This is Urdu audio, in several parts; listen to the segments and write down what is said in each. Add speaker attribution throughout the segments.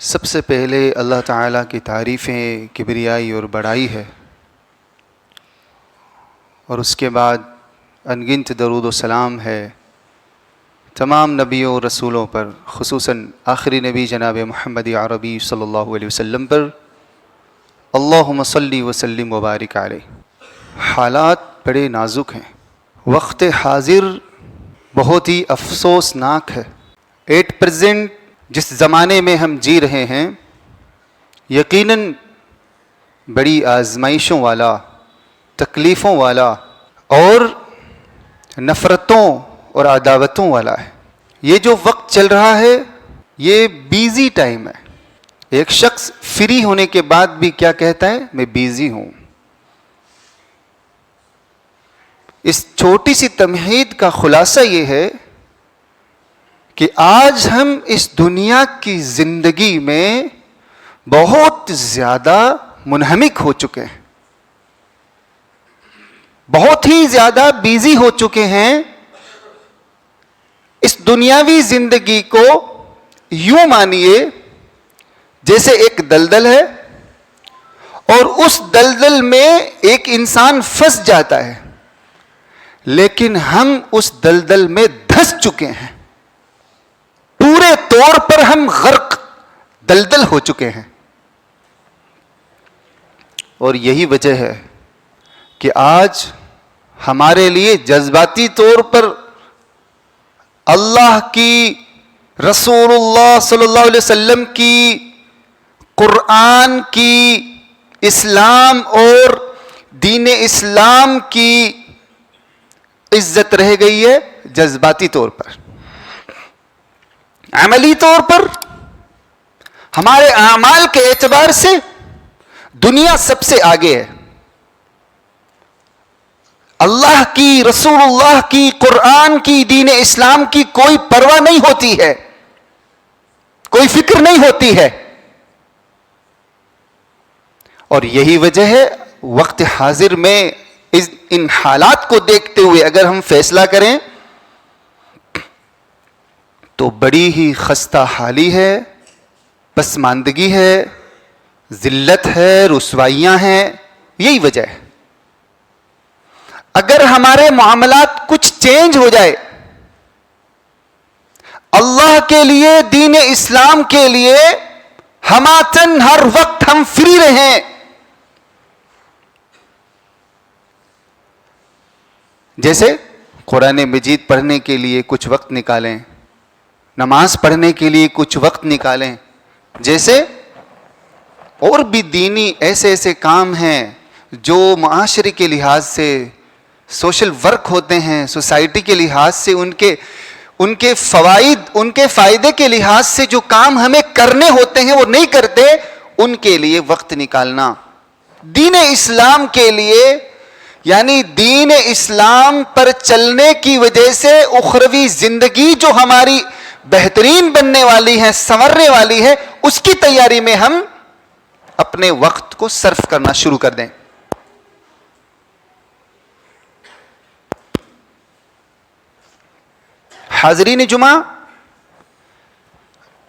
Speaker 1: سب سے پہلے اللہ تعالیٰ کی تعریفیں کبریائی اور بڑائی ہے، اور اس کے بعد انگنت درود و سلام ہے تمام نبیوں اور رسولوں پر، خصوصاً آخری نبی جناب محمد عربی صلی اللہ علیہ وسلم پر۔ اللہم صلی وسلم وبارک علیہ۔ حالات بڑے نازک ہیں، وقت حاضر بہت ہی افسوسناک ہے۔ ایٹ پریزنٹ جس زمانے میں ہم جی رہے ہیں یقیناً بڑی آزمائشوں والا، تکلیفوں والا اور نفرتوں اور عداوتوں والا ہے۔ یہ جو وقت چل رہا ہے یہ بیزی ٹائم ہے۔ ایک شخص فری ہونے کے بعد بھی کیا کہتا ہے؟ میں بیزی ہوں۔ اس چھوٹی سی تمہید کا خلاصہ یہ ہے کہ آج ہم اس دنیا کی زندگی میں بہت زیادہ منہمک ہو چکے ہیں، بہت ہی زیادہ بیزی ہو چکے ہیں۔ اس دنیاوی زندگی کو یوں مانیے جیسے ایک دلدل ہے اور اس دلدل میں ایک انسان پھنس جاتا ہے، لیکن ہم اس دلدل میں دھس چکے ہیں، پورے طور پر ہم غرق دلدل ہو چکے ہیں۔ اور یہی وجہ ہے کہ آج ہمارے لیے جذباتی طور پر اللہ کی، رسول اللہ صلی اللہ علیہ وسلم کی، قرآن کی، اسلام اور دین اسلام کی عزت رہ گئی ہے جذباتی طور پر۔ عملی طور پر ہمارے اعمال کے اعتبار سے دنیا سب سے آگے ہے۔ اللہ کی، رسول اللہ کی، قرآن کی، دین اسلام کی کوئی پرواہ نہیں ہوتی ہے، کوئی فکر نہیں ہوتی ہے۔ اور یہی وجہ ہے وقت حاضر میں ان حالات کو دیکھتے ہوئے اگر ہم فیصلہ کریں تو بڑی ہی خستہ حالی ہے، پسماندگی ہے، ذلت ہے، رسوائیاں ہیں۔ یہی وجہ ہے۔ اگر ہمارے معاملات کچھ چینج ہو جائے، اللہ کے لیے، دین اسلام کے لیے ہماتن ہر وقت ہم فری رہیں، جیسے قرآن مجید پڑھنے کے لیے کچھ وقت نکالیں، نماز پڑھنے کے لیے کچھ وقت نکالیں، جیسے اور بھی دینی ایسے کام ہیں جو معاشرے کے لحاظ سے، سوشل ورک ہوتے ہیں، سوسائٹی کے لحاظ سے ان کے فوائد، ان کے فائدے کے لحاظ سے جو کام ہمیں کرنے ہوتے ہیں وہ نہیں کرتے، ان کے لیے وقت نکالنا۔ دین اسلام کے لیے، یعنی دین اسلام پر چلنے کی وجہ سے اخروی زندگی جو ہماری بہترین بننے والی ہے، سنورنے والی ہے، اس کی تیاری میں ہم اپنے وقت کو صرف کرنا شروع کر دیں۔ حاضرین جمعہ،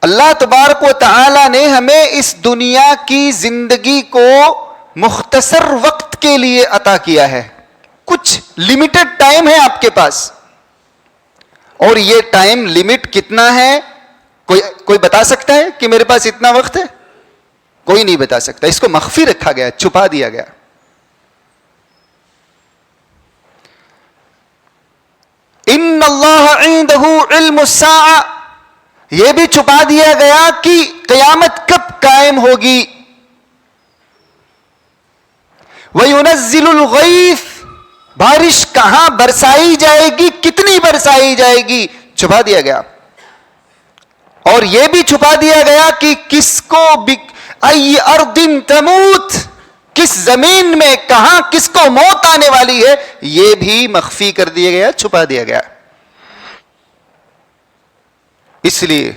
Speaker 1: اللہ تبارک و تعالی نے ہمیں اس دنیا کی زندگی کو مختصر وقت کے لیے عطا کیا ہے۔ کچھ لمیٹڈ ٹائم ہے آپ کے پاس، اور یہ ٹائم لمٹ کتنا ہے کوئی بتا سکتا ہے کہ میرے پاس اتنا وقت ہے؟ کوئی نہیں بتا سکتا۔ اس کو مخفی رکھا گیا، چھپا دیا گیا۔ ان اللہ عنده علم الساعہ، یہ بھی چھپا دیا گیا کہ قیامت کب قائم ہوگی۔ وَيُنَزِّلُ الْغَيْثَ، بارش کہاں برسائی جائے گی، کتنی برسائی جائے گی، چھپا دیا گیا۔ اور یہ بھی چھپا دیا گیا کہ کس کو ای ارض تموت، کس زمین میں کہاں کس کو موت آنے والی ہے، یہ بھی مخفی کر دیا گیا، چھپا دیا گیا۔ اس لیے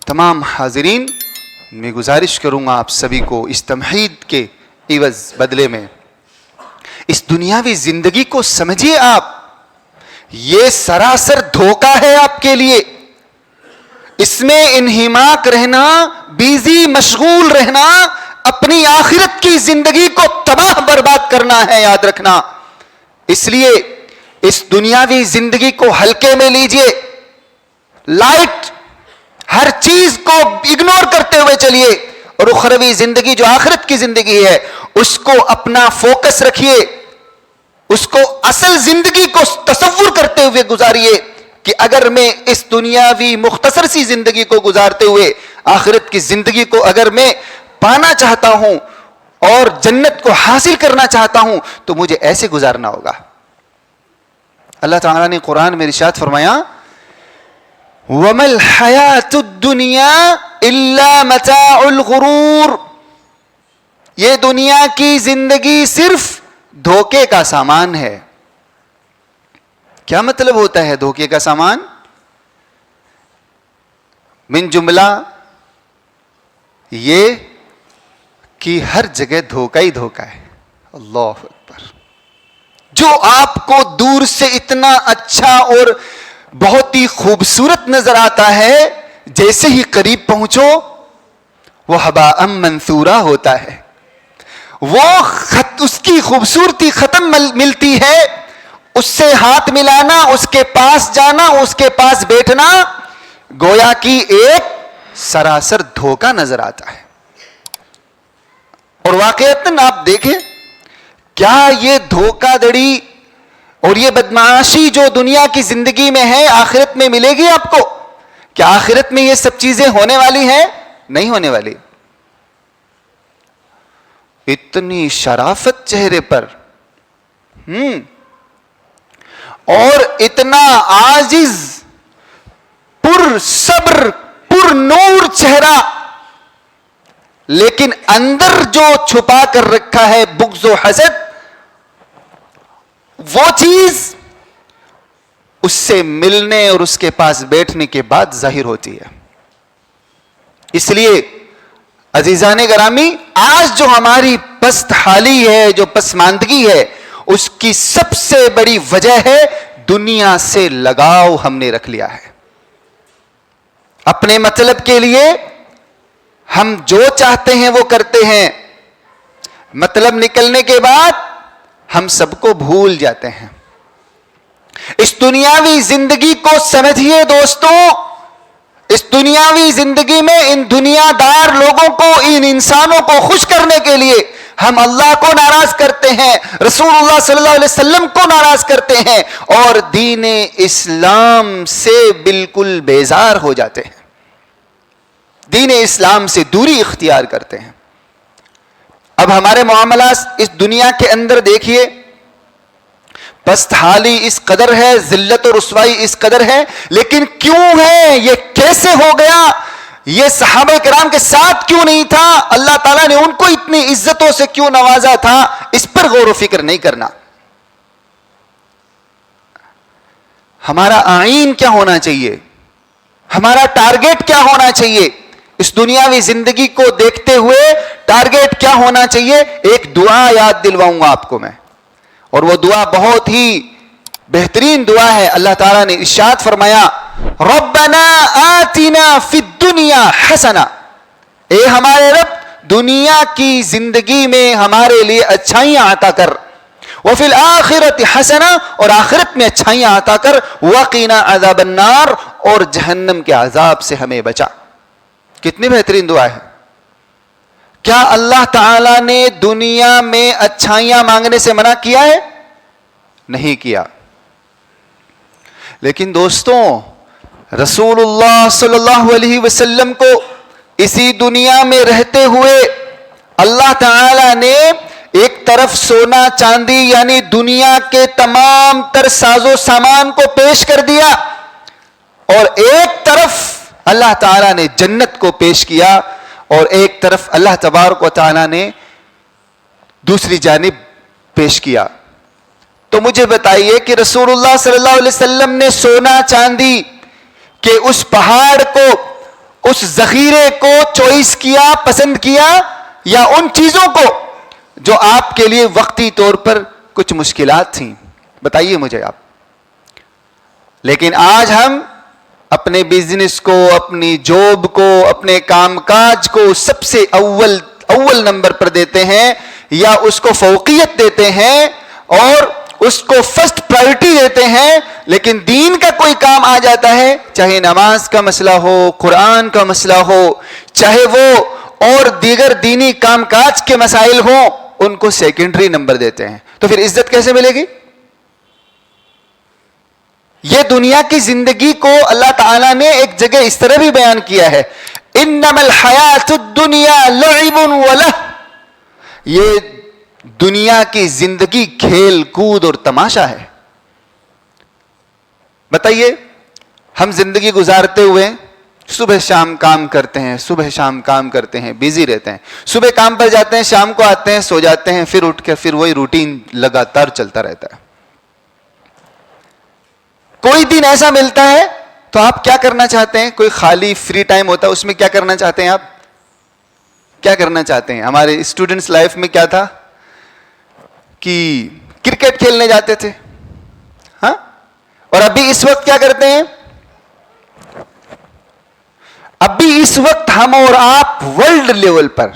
Speaker 1: تمام حاضرین، میں گزارش کروں گا آپ سبھی کو اس تمہید کے عوض بدلے میں اس دنیاوی زندگی کو سمجھیے۔ آپ، یہ سراسر دھوکہ ہے آپ کے لیے، اس میں انہماک رہنا بیزی مشغول رہنا اپنی آخرت کی زندگی کو تباہ برباد کرنا ہے، یاد رکھنا۔ اس لیے اس دنیاوی زندگی کو ہلکے میں لیجئے، لائٹ ہر چیز کو اگنور کرتے ہوئے چلیے، اور اخروی زندگی جو آخرت کی زندگی ہے اس کو اپنا فوکس رکھیے، اس کو اصل زندگی کو تصور کرتے ہوئے گزاریے کہ اگر میں اس دنیاوی مختصر سی زندگی کو گزارتے ہوئے آخرت کی زندگی کو اگر میں پانا چاہتا ہوں اور جنت کو حاصل کرنا چاہتا ہوں تو مجھے ایسے گزارنا ہوگا۔ اللہ تعالیٰ نے قرآن میں ارشاد فرمایا وَمَا الْحَيَاةُ الدُّنْيَا إِلَّا مَتَاعُ الْغُرُورِ، یہ دنیا کی زندگی صرف دھوکے کا سامان ہے۔ کیا مطلب ہوتا ہے دھوکے کا سامان؟ من جملہ یہ کہ ہر جگہ دھوکہ ہی دھوکہ ہے۔ اللہ اکبر۔ جو آپ کو دور سے اتنا اچھا اور بہت ہی خوبصورت نظر آتا ہے، جیسے ہی قریب پہنچو وہ ہباء منثورا ہوتا ہے، وہ اس کی خوبصورتی ختم ملتی ہے۔ اس سے ہاتھ ملانا، اس کے پاس جانا، اس کے پاس بیٹھنا گویا کی ایک سراسر دھوکہ نظر آتا ہے۔ اور واقعتاً آپ دیکھیں کیا یہ دھوکہ دڑی اور یہ بدمعاشی جو دنیا کی زندگی میں ہے آخرت میں ملے گی آپ کو؟ کیا آخرت میں یہ سب چیزیں ہونے والی ہیں؟ نہیں ہونے والی۔ اتنی شرافت چہرے پر اور اتنا عاجز، پر صبر، پر نور چہرہ، لیکن اندر جو چھپا کر رکھا ہے بغض و حسد، وہ چیز اس سے ملنے اور اس کے پاس بیٹھنے کے بعد ظاہر ہوتی ہے۔ اس لیے عزیزان گرامی، آج جو ہماری پست حالی ہے، جو پسماندگی ہے، اس کی سب سے بڑی وجہ ہے دنیا سے لگاؤ ہم نے رکھ لیا ہے۔ اپنے مطلب کے لیے ہم جو چاہتے ہیں وہ کرتے ہیں، مطلب نکلنے کے بعد ہم سب کو بھول جاتے ہیں۔ اس دنیاوی زندگی کو سمجھیے دوستوں، اس دنیاوی زندگی میں ان دنیا دار لوگوں کو، ان انسانوں کو خوش کرنے کے لیے ہم اللہ کو ناراض کرتے ہیں، رسول اللہ صلی اللہ علیہ وسلم کو ناراض کرتے ہیں، اور دین اسلام سے بالکل بیزار ہو جاتے ہیں، دین اسلام سے دوری اختیار کرتے ہیں۔ اب ہمارے معاملات اس دنیا کے اندر دیکھیے، پست حالی اس قدر ہے، ذلت و رسوائی اس قدر ہے، لیکن کیوں ہے؟ یہ کیسے ہو گیا؟ یہ صحابہ کرام کے ساتھ کیوں نہیں تھا؟ اللہ تعالیٰ نے ان کو اتنی عزتوں سے کیوں نوازا تھا؟ اس پر غور و فکر نہیں کرنا۔ ہمارا آئین کیا ہونا چاہیے؟ ہمارا ٹارگیٹ کیا ہونا چاہیے؟ اس دنیاوی زندگی کو دیکھتے ہوئے ٹارگیٹ کیا ہونا چاہیے؟ ایک دعا یاد دلواؤں گا آپ کو میں، اور وہ دعا بہت ہی بہترین دعا ہے۔ اللہ تعالیٰ نے ارشاد فرمایا ربنا آتنا فی الدنیا حسنہ، اے ہمارے رب دنیا کی زندگی میں ہمارے لیے اچھائیاں عطا کر، وفی الآخرۃ حسنہ، اور آخرت میں اچھائیاں عطا کر، وقنا عذاب النار، اور جہنم کے عذاب سے ہمیں بچا۔ کتنی بہترین دعا ہے۔ کیا اللہ تعالیٰ نے دنیا میں اچھائیاں مانگنے سے منع کیا ہے؟ نہیں کیا۔ لیکن دوستوں، رسول اللہ صلی اللہ علیہ وسلم کو اسی دنیا میں رہتے ہوئے اللہ تعالیٰ نے ایک طرف سونا چاندی یعنی دنیا کے تمام تر ساز و سامان کو پیش کر دیا، اور ایک طرف اللہ تعالیٰ نے جنت کو پیش کیا، اور ایک طرف اللہ تبارک و تعالیٰ نے دوسری جانب پیش کیا۔ تو مجھے بتائیے کہ رسول اللہ صلی اللہ علیہ وسلم نے سونا چاندی کے اس پہاڑ کو، اس ذخیرے کو چوائس کیا، پسند کیا، یا ان چیزوں کو جو آپ کے لیے وقتی طور پر کچھ مشکلات تھیں؟ بتائیے مجھے آپ۔ لیکن آج ہم اپنے بزنس کو, اپنی جاب کو, اپنے کام کاج کو سب سے اول نمبر پر دیتے ہیں, یا اس کو فوقیت دیتے ہیں اور اس کو فرسٹ پرائورٹی دیتے ہیں, لیکن دین کا کوئی کام آ جاتا ہے, چاہے نماز کا مسئلہ ہو, قرآن کا مسئلہ ہو, چاہے وہ اور دیگر دینی کام کاج کے مسائل ہوں, ان کو سیکنڈری نمبر دیتے ہیں. تو پھر عزت کیسے ملے گی؟ یہ دنیا کی زندگی کو اللہ تعالیٰ نے ایک جگہ اس طرح بھی بیان کیا ہے, انما الحیات الدنیا لعب ولہ, یہ دنیا کی زندگی کھیل کود اور تماشا ہے. بتائیے, ہم زندگی گزارتے ہوئے صبح شام کام کرتے ہیں, صبح شام کام کرتے ہیں, بیزی رہتے ہیں, صبح کام پر جاتے ہیں, شام کو آتے ہیں, سو جاتے ہیں, پھر اٹھ کے پھر وہی روٹین لگاتار چلتا رہتا ہے. کوئی دن ایسا ملتا ہے تو آپ کیا کرنا چاہتے ہیں؟ کوئی خالی فری ٹائم ہوتا ہے, اس میں کیا کرنا چاہتے ہیں؟ آپ کیا کرنا چاہتے ہیں؟ ہمارے اسٹوڈنٹس لائف میں کیا تھا کہ کرکٹ کھیلنے جاتے تھے, ہاں, اور ابھی اس وقت کیا کرتے ہیں؟ ابھی اس وقت ہم اور آپ ورلڈ لیول پر,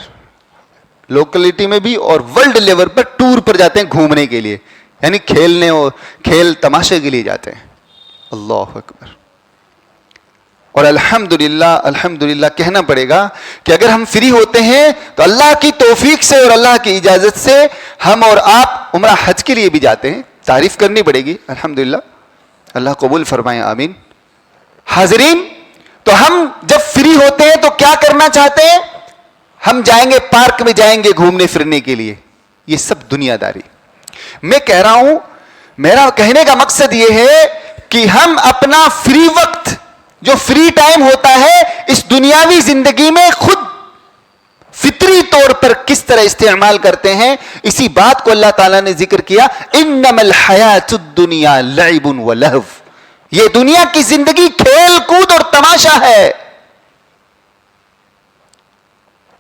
Speaker 1: لوکلٹی میں بھی اور ورلڈ لیول پر ٹور پر جاتے ہیں گھومنے کے لیے, یعنی کھیلنے اور کھیل تماشے کے لیے جاتے ہیں. اللہ اکبر. اور الحمدللہ کہنا پڑے گا کہ اگر ہم فری ہوتے ہیں تو اللہ کی توفیق سے اور اللہ کی اجازت سے ہم اور آپ عمرہ حج کے لیے بھی جاتے ہیں. تعریف کرنی پڑے گی, الحمدللہ, اللہ قبول فرمائے, آمین. حاضرین, تو ہم جب فری ہوتے ہیں تو کیا کرنا چاہتے ہیں؟ ہم جائیں گے پارک میں, جائیں گے گھومنے پھرنے کے لیے. یہ سب دنیا داری. میں کہہ رہا ہوں, میرا کہنے کا مقصد یہ ہے کہ ہم اپنا فری وقت, جو فری ٹائم ہوتا ہے اس دنیاوی زندگی میں, خود فطری طور پر کس طرح استعمال کرتے ہیں. اسی بات کو اللہ تعالیٰ نے ذکر کیا, انما الحیات الدنیا لعب ولہو, یہ دنیا کی زندگی کھیل کود اور تماشا ہے.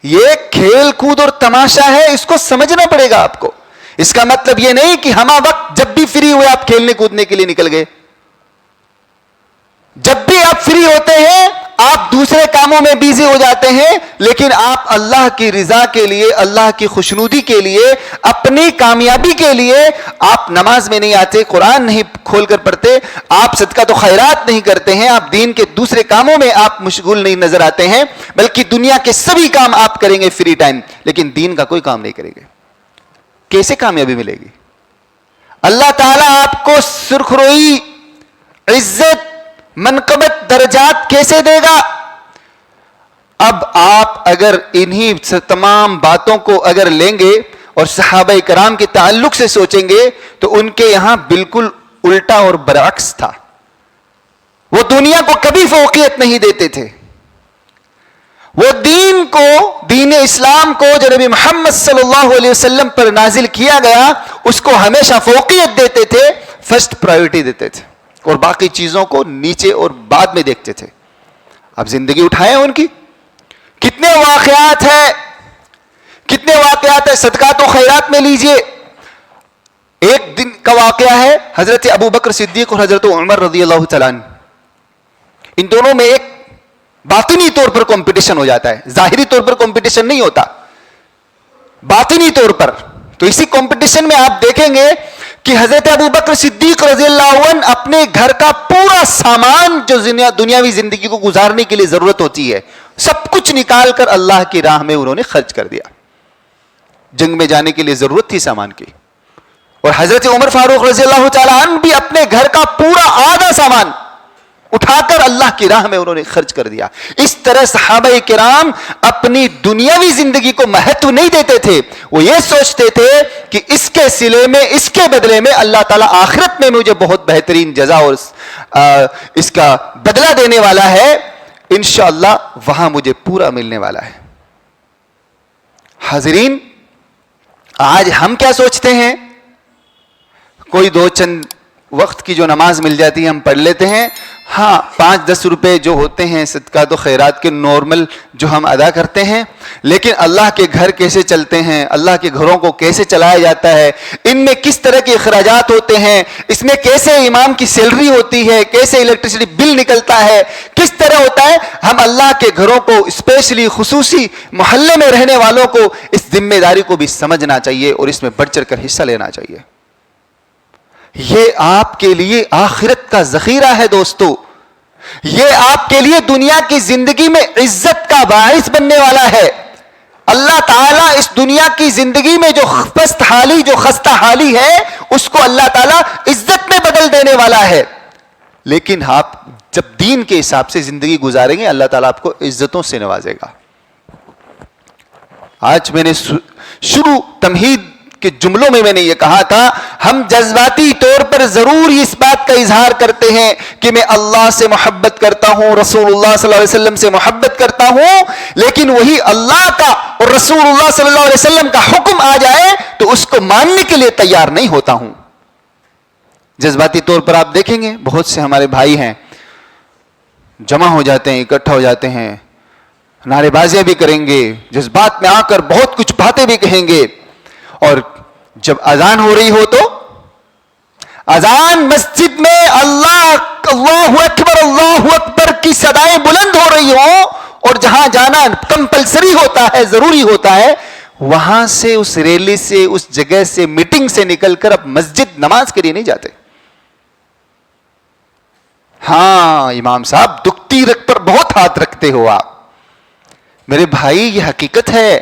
Speaker 1: یہ کھیل کود اور تماشا ہے, اس کو سمجھنا پڑے گا آپ کو. اس کا مطلب یہ نہیں کہ ہمہ وقت جب بھی فری ہوئے آپ کھیلنے کودنے کے لیے نکل گئے. جب بھی آپ فری ہوتے ہیں آپ دوسرے کاموں میں بیزی ہو جاتے ہیں, لیکن آپ اللہ کی رضا کے لیے, اللہ کی خوشنودی کے لیے, اپنی کامیابی کے لیے آپ نماز میں نہیں آتے, قرآن نہیں کھول کر پڑھتے, آپ صدقہ تو خیرات نہیں کرتے ہیں, آپ دین کے دوسرے کاموں میں آپ مشغول نہیں نظر آتے ہیں, بلکہ دنیا کے سبھی کام آپ کریں گے فری ٹائم, لیکن دین کا کوئی کام نہیں کریں گے. کیسے کامیابی ملے گی؟ اللہ تعالیٰ آپ کو سرخروئی, عزت, منقبت, درجات کیسے دے گا؟ اب آپ اگر انہی تمام باتوں کو اگر لیں گے اور صحابہ کرام کے تعلق سے سوچیں گے تو ان کے یہاں بالکل الٹا اور برعکس تھا. وہ دنیا کو کبھی فوقیت نہیں دیتے تھے. وہ دین کو, دین اسلام کو جو نبی محمد صلی اللہ علیہ وسلم پر نازل کیا گیا, اس کو ہمیشہ فوقیت دیتے تھے, فرسٹ پرائیورٹی دیتے تھے, اور باقی چیزوں کو نیچے اور بعد میں دیکھتے تھے. اب زندگی اٹھائیں ان کی, کتنے واقعات ہیں, کتنے واقعات ہیں. صدقات و خیرات میں لیجئے, ایک دن کا واقعہ ہے, حضرت ابو بکر صدیق اور حضرت عمر رضی اللہ تعالیٰ عنہ, ان دونوں میں ایک باطنی طور پر کمپٹیشن ہو جاتا ہے. ظاہری طور پر کمپٹیشن نہیں ہوتا, باطنی طور پر. تو اسی کمپٹیشن میں آپ دیکھیں گے کہ حضرت ابو بکر صدیق رضی اللہ عنہ اپنے گھر کا پورا سامان جو دنیاوی زندگی کو گزارنے کے لیے ضرورت ہوتی ہے, سب کچھ نکال کر اللہ کی راہ میں انہوں نے خرچ کر دیا. جنگ میں جانے کے لیے ضرورت تھی سامان کی. اور حضرت عمر فاروق رضی اللہ تعالیٰ عنہ بھی اپنے گھر کا پورا آدھا سامان اٹھا کر اللہ کی راہ میں انہوں نے خرچ کر دیا. اس طرح صحابہ کرام اپنی دنیاوی زندگی کو مہتو نہیں دیتے تھے. وہ یہ سوچتے تھے کہ اس کے صلے میں, اس کے بدلے میں اللہ تعالیٰ آخرت میں مجھے بہت بہترین جزا اور اس کا بدلہ دینے والا ہے, انشاءاللہ وہاں مجھے پورا ملنے والا ہے. حاضرین, آج ہم کیا سوچتے ہیں؟ کوئی دو چند وقت کی جو نماز مل جاتی ہے ہم پڑھ لیتے ہیں. ہاں 5-10 روپے جو ہوتے ہیں صدقات و خیرات کے نارمل جو ہم ادا کرتے ہیں, لیکن اللہ کے گھر کیسے چلتے ہیں, اللہ کے گھروں کو کیسے چلایا جاتا ہے, ان میں کس طرح کے اخراجات ہوتے ہیں, اس میں کیسے امام کی سیلری ہوتی ہے, کیسے الیکٹریسٹی بل نکلتا ہے, کس طرح ہوتا ہے, ہم اللہ کے گھروں کو اسپیشلی خصوصی محلے میں رہنے والوں کو اس ذمہ داری کو بھی سمجھنا چاہیے اور اس میں بڑھ چڑھ کر حصہ لینا چاہیے. یہ آپ کے لیے آخرت کا ذخیرہ ہے دوستو, یہ آپ کے لیے دنیا کی زندگی میں عزت کا باعث بننے والا ہے. اللہ تعالیٰ اس دنیا کی زندگی میں جو پست حالی, جو خستہ حالی ہے, اس کو اللہ تعالیٰ عزت میں بدل دینے والا ہے. لیکن آپ جب دین کے حساب سے زندگی گزاریں گے اللہ تعالیٰ آپ کو عزتوں سے نوازے گا. آج میں نے شروع تمہید کے جملوں میں نے یہ کہا تھا, ہم جذباتی طور پر ضرور اس بات کا اظہار کرتے ہیں کہ میں اللہ سے محبت کرتا ہوں, رسول اللہ صلی اللہ علیہ وسلم سے محبت کرتا ہوں, لیکن وہی اللہ کا اور رسول اللہ صلی اللہ علیہ وسلم کا حکم آ جائے تو اس کو ماننے کے لیے تیار نہیں ہوتا ہوں. جذباتی طور پر آپ دیکھیں گے بہت سے ہمارے بھائی ہیں, جمع ہو جاتے ہیں, اکٹھا ہو جاتے ہیں, نعرے بازیاں بھی کریں گے, جذبات میں آ کر بہت کچھ باتیں بھی کہیں گے, اور جب اذان ہو رہی ہو تو اذان مسجد میں اللہ اکبر کی صدائیں بلند ہو رہی ہو, اور جہاں جانا کمپلسری ہوتا ہے, ضروری ہوتا ہے, وہاں سے اس ریلی سے, اس جگہ سے, میٹنگ سے نکل کر اب مسجد نماز کے لیے نہیں جاتے. ہاں امام صاحب دکھتی رکھ پر بہت ہاتھ رکھتے ہو آپ. میرے بھائی یہ حقیقت ہے,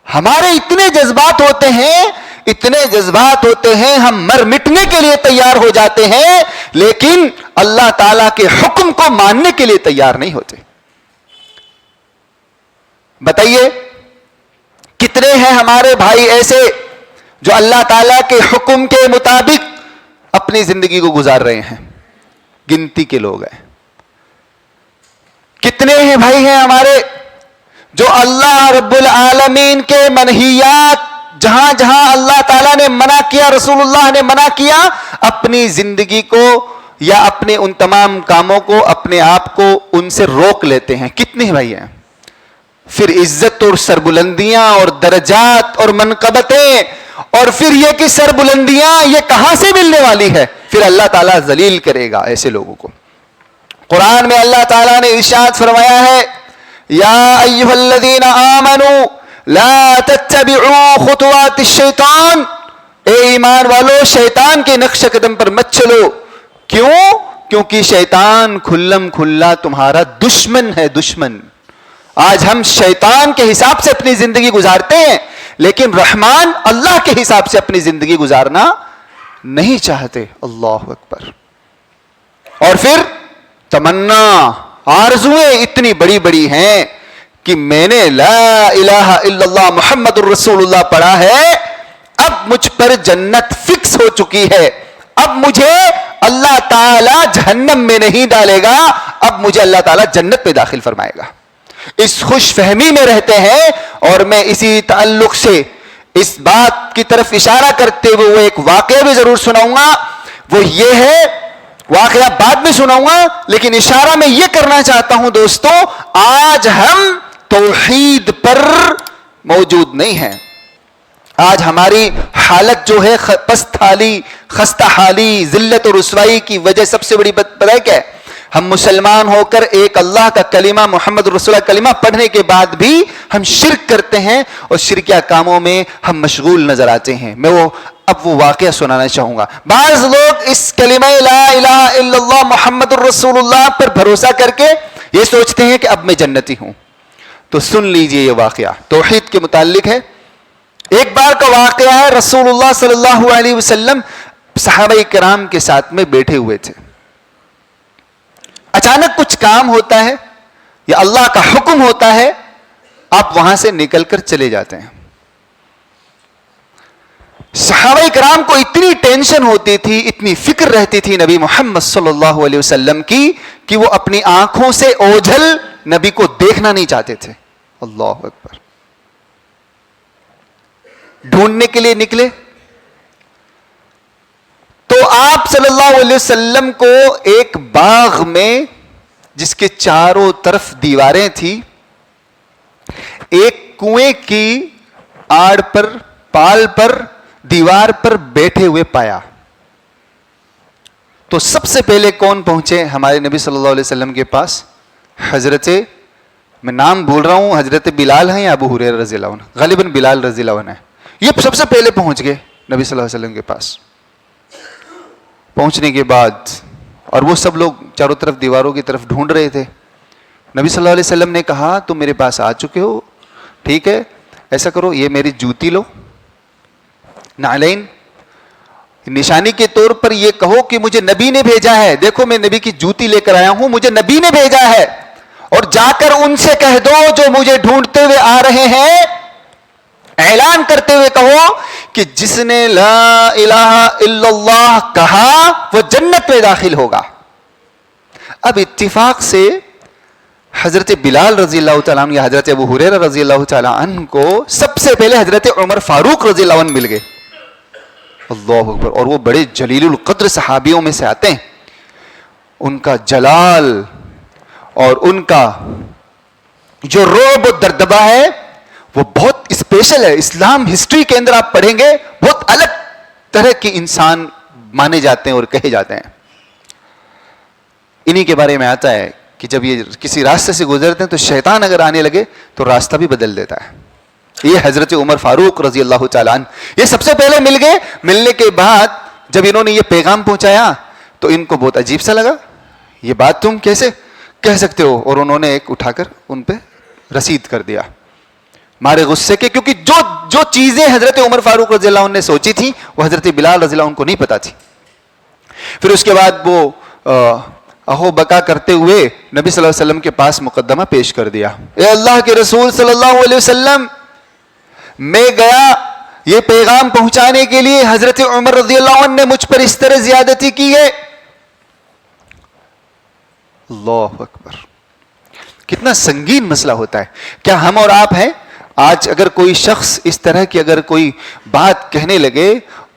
Speaker 1: ہمارے اتنے جذبات ہوتے ہیں, اتنے جذبات ہوتے ہیں, ہم مر مٹنے کے لیے تیار ہو جاتے ہیں, لیکن اللہ تعالیٰ کے حکم کو ماننے کے لیے تیار نہیں ہوتے. بتائیے کتنے ہیں ہمارے بھائی ایسے جو اللہ تعالیٰ کے حکم کے مطابق اپنی زندگی کو گزار رہے ہیں؟ گنتی کے لوگ ہیں. کتنے ہیں بھائی ہیں ہمارے جو اللہ رب العالمین کے منہیات, جہاں جہاں اللہ تعالیٰ نے منع کیا, رسول اللہ نے منع کیا, اپنی زندگی کو یا اپنے ان تمام کاموں کو, اپنے آپ کو ان سے روک لیتے ہیں. کتنے بھائی ہیں؟ پھر عزت اور سربلندیاں اور درجات اور منقبتیں, اور پھر یہ کہ سربلندیاں یہ کہاں سے ملنے والی ہے؟ پھر اللہ تعالیٰ ذلیل کرے گا ایسے لوگوں کو. قرآن میں اللہ تعالیٰ نے ارشاد فرمایا ہے, یا ایھا الذین آمنوا لا تتبعوا خطوات الشیطان, اے ایمان والو شیطان کے نقش قدم پر مت چلو. کیوں؟ کیونکہ شیطان کھلم کھلا تمہارا دشمن ہے, دشمن. آج ہم شیطان کے حساب سے اپنی زندگی گزارتے ہیں, لیکن رحمان اللہ کے حساب سے اپنی زندگی گزارنا نہیں چاہتے. اللہ اکبر. اور پھر تمنا, آرزویں اتنی بڑی بڑی ہیں کہ میں نے لا الہ الا اللہ محمد الرسول اللہ پڑھا ہے, اب مجھ پر جنت فکس ہو چکی ہے, اب مجھے اللہ تعالیٰ جہنم میں نہیں ڈالے گا, اب مجھے اللہ تعالیٰ جنت میں داخل فرمائے گا. اس خوش فہمی میں رہتے ہیں. اور میں اسی تعلق سے اس بات کی طرف اشارہ کرتے ہوئے وہ ایک واقعہ بھی ضرور سناؤں گا. وہ یہ ہے, واقعہ بعد میں سناؤں گا, لیکن اشارہ میں یہ کرنا چاہتا ہوں دوستو, آج ہم توحید پر موجود نہیں ہیں. آج ہماری حالت جو ہے پست حالی, خستہ حالی, ذلت اور رسوائی کی وجہ سب سے بڑی پتہ ہے کیا ہے؟ ہم مسلمان ہو کر ایک اللہ کا کلمہ, محمد رسول اللہ کلمہ پڑھنے کے بعد بھی ہم شرک کرتے ہیں اور شرکیہ کاموں میں ہم مشغول نظر آتے ہیں. میں اب وہ واقعہ سنانا چاہوں گا. بعض لوگ اس کلمہ لا الہ الا اللہ محمد الرسول اللہ پر بھروسہ کر کے یہ سوچتے ہیں کہ اب میں جنتی ہوں. تو سن لیجئے, یہ واقعہ توحید کے متعلق ہے. ایک بار کا واقعہ ہے, رسول اللہ صلی اللہ علیہ وسلم صحابہ کرام کے ساتھ میں بیٹھے ہوئے تھے. اچانک کچھ کام ہوتا ہے یا اللہ کا حکم ہوتا ہے, آپ وہاں سے نکل کر چلے جاتے ہیں. صحابہ کرام کو اتنی ٹینشن ہوتی تھی, اتنی فکر رہتی تھی نبی محمد صلی اللہ علیہ وسلم کی, کہ وہ اپنی آنکھوں سے اوجھل نبی کو دیکھنا نہیں چاہتے تھے. اللہ اکبر. ڈھونڈنے کے لیے نکلے تو آپ صلی اللہ علیہ وسلم کو ایک باغ میں جس کے چاروں طرف دیواریں تھی، ایک کنویں کی آڑ پر، پال پر، دیوار پر بیٹھے ہوئے پایا. تو سب سے پہلے کون پہنچے ہمارے نبی صلی اللہ علیہ وسلم کے پاس؟ حضرت، میں نام بول رہا ہوں، حضرت بلال ہیں یا ابو ہریرہ رضی اللہ عنہ، غالباً بلال رضی اللہ عنہ ہے. یہ سب سے پہلے پہنچ گئے نبی صلی اللہ علیہ وسلم کے پاس. پہنچنے کے بعد اور وہ سب لوگ چاروں طرف دیواروں کی طرف ڈھونڈ رہے تھے. نبی صلی اللہ علیہ وسلم نے کہا تم میرے پاس آ چکے ہو، ٹھیک ہے، ایسا کرو، یہ میری جوتی لو، نعلین، نشانی کے طور پر یہ کہو کہ مجھے نبی نے بھیجا ہے، دیکھو میں نبی کی جوتی لے کر آیا ہوں، مجھے نبی نے بھیجا ہے، اور جا کر ان سے کہہ دو جو مجھے ڈھونڈتے ہوئے آ رہے ہیں، اعلان کرتے ہوئے کہو کہ جس نے لا الہ الا اللہ کہا وہ جنت میں داخل ہوگا. اب اتفاق سے حضرت بلال رضی اللہ تعالیٰ عنہ یا حضرت ابو ہریرہ رضی اللہ تعالیٰ عنہ کو سب سے پہلے حضرت عمر فاروق رضی اللہ عنہ مل گئے. اللہ اکبر. اور وہ بڑے جلیل القدر صحابیوں میں سے آتے ہیں. ان کا جلال اور ان کا جو رعب و دردبہ ہے وہ بہت اسپیشل ہے. اسلام ہسٹری کے اندر آپ پڑھیں گے بہت الگ طرح کے انسان مانے جاتے ہیں اور کہے جاتے ہیں. انہی کے بارے میں آتا ہے کہ جب یہ کسی راستے سے گزرتے ہیں تو شیطان اگر آنے لگے تو راستہ بھی بدل دیتا ہے. یہ حضرت عمر فاروق رضی اللہ تعالیٰ عنہ یہ سب سے پہلے مل گئے. ملنے کے بعد جب انہوں نے یہ پیغام پہنچایا تو ان کو بہت عجیب سا لگا. یہ بات تم کیسے کہہ سکتے ہو؟ اور انہوں نے ایک اٹھا کر ان پہ رسید کر دیا مارے غصے کے، کیونکہ جو چیزیں حضرت عمر فاروق رضی اللہ عنہ نے سوچی تھی وہ حضرت بلال رضی اللہ عنہ کو نہیں پتا تھی. پھر اس کے بعد وہ اہو بکا کرتے ہوئے نبی صلی اللہ علیہ وسلم کے پاس مقدمہ پیش کر دیا. اے اللہ کے رسول صلی اللہ علیہ وسلم، میں گیا یہ پیغام پہنچانے کے لیے، حضرت عمر رضی اللہ عنہ نے مجھ پر اس طرح زیادتی کی ہے. اللہ اکبر. کتنا سنگین مسئلہ ہوتا ہے. کیا ہم اور آپ ہیں؟ آج اگر کوئی شخص اس طرح کی اگر کوئی بات کہنے لگے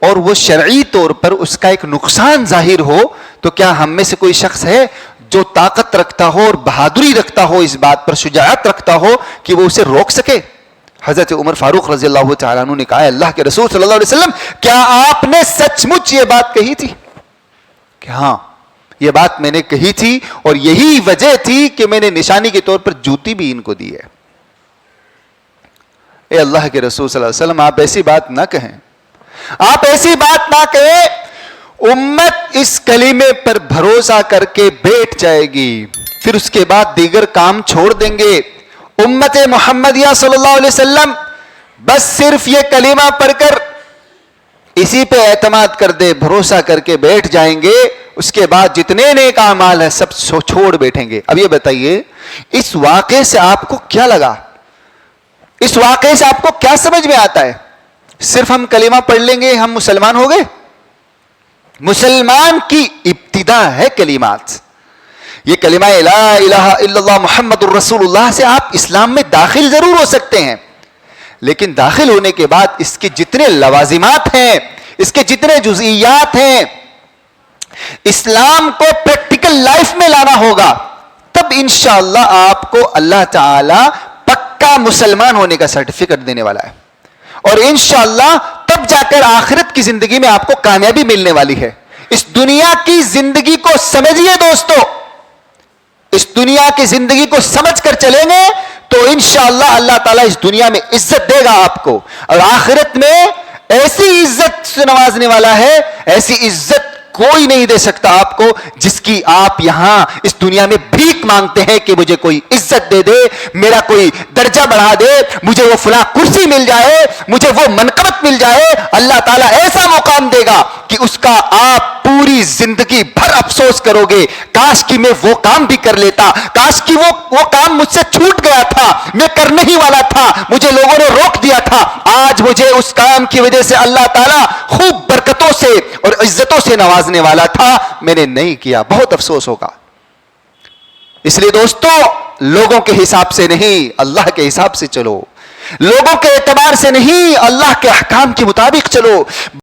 Speaker 1: اور وہ شرعی طور پر اس کا ایک نقصان ظاہر ہو تو کیا ہم میں سے کوئی شخص ہے جو طاقت رکھتا ہو اور بہادری رکھتا ہو، اس بات پر شجاعت رکھتا ہو کہ وہ اسے روک سکے؟ حضرت عمر فاروق رضی اللہ تعالیٰ عنہ نے کہا، اللہ کے رسول صلی اللہ علیہ وسلم، کیا آپ نے سچ مچ یہ بات کہی تھی؟ کہ ہاں یہ بات میں نے کہی تھی، اور یہی وجہ تھی کہ میں نے نشانی کے طور پر جوتی بھی ان کو دی ہے. اے اللہ کے رسول صلی اللہ علیہ وسلم، آپ ایسی بات نہ کہیں، آپ ایسی بات نہ کہیں. امت اس کلمے پر بھروسہ کر کے بیٹھ جائے گی، پھر اس کے بعد دیگر کام چھوڑ دیں گے. امت محمدیہ صلی اللہ علیہ وسلم بس صرف یہ کلمہ پڑھ کر اسی پہ اعتماد کر دے، بھروسہ کر کے بیٹھ جائیں گے، اس کے بعد جتنے نیک اعمال ہیں سب چھوڑ بیٹھیں گے. اب یہ بتائیے اس واقعے سے آپ کو کیا لگا؟ اس واقعے سے آپ کو کیا سمجھ میں آتا ہے؟ صرف ہم کلمہ پڑھ لیں گے ہم مسلمان ہو گئے؟ مسلمان کی ابتدا ہے کلمات. یہ کلمہ لا الہ الا اللہ محمد الرسول اللہ سے آپ اسلام میں داخل ضرور ہو سکتے ہیں، لیکن داخل ہونے کے بعد اس کے جتنے لوازمات ہیں، اس کے جتنے جزئیات ہیں، اسلام کو پریکٹیکل لائف میں لانا ہوگا. تب انشاءاللہ آپ کو اللہ تعالی پکا مسلمان ہونے کا سرٹیفکیٹ دینے والا ہے، اور انشاءاللہ تب جا کر آخرت کی زندگی میں آپ کو کامیابی ملنے والی ہے. اس دنیا کی زندگی کو سمجھیے دوستو، اس دنیا کی زندگی کو سمجھ کر چلیں گے تو انشاءاللہ اللہ تعالیٰ اس دنیا میں عزت دے گا آپ کو، اور آخرت میں ایسی عزت سے نوازنے والا ہے، ایسی عزت کوئی نہیں دے سکتا آپ کو جس کی آپ یہاں اس دنیا میں بھیک مانگتے ہیں کہ مجھے کوئی عزت دے دے، میرا کوئی درجہ بڑھا دے، مجھے وہ فلاں کرسی مل جائے، مجھے وہ منقبت مل جائے. اللہ تعالیٰ ایسا مقام دے گا کہ اس کا آپ پوری زندگی بھر افسوس کرو گے، کاش کہ میں وہ کام بھی کر لیتا، کاش کہ وہ کام مجھ سے چھوٹ گیا تھا، میں کرنے ہی والا تھا، مجھے لوگوں نے روک دیا تھا، آج مجھے اس کام کی وجہ سے اللہ تعالیٰ خوب برکتوں سے اور عزتوں سے نوازنے والا تھا، میں نے نہیں کیا، بہت افسوس ہوگا. اس لیے دوستو لوگوں کے حساب سے نہیں اللہ کے حساب سے چلو، لوگوں کے اعتبار سے نہیں اللہ کے احکام کے مطابق چلو.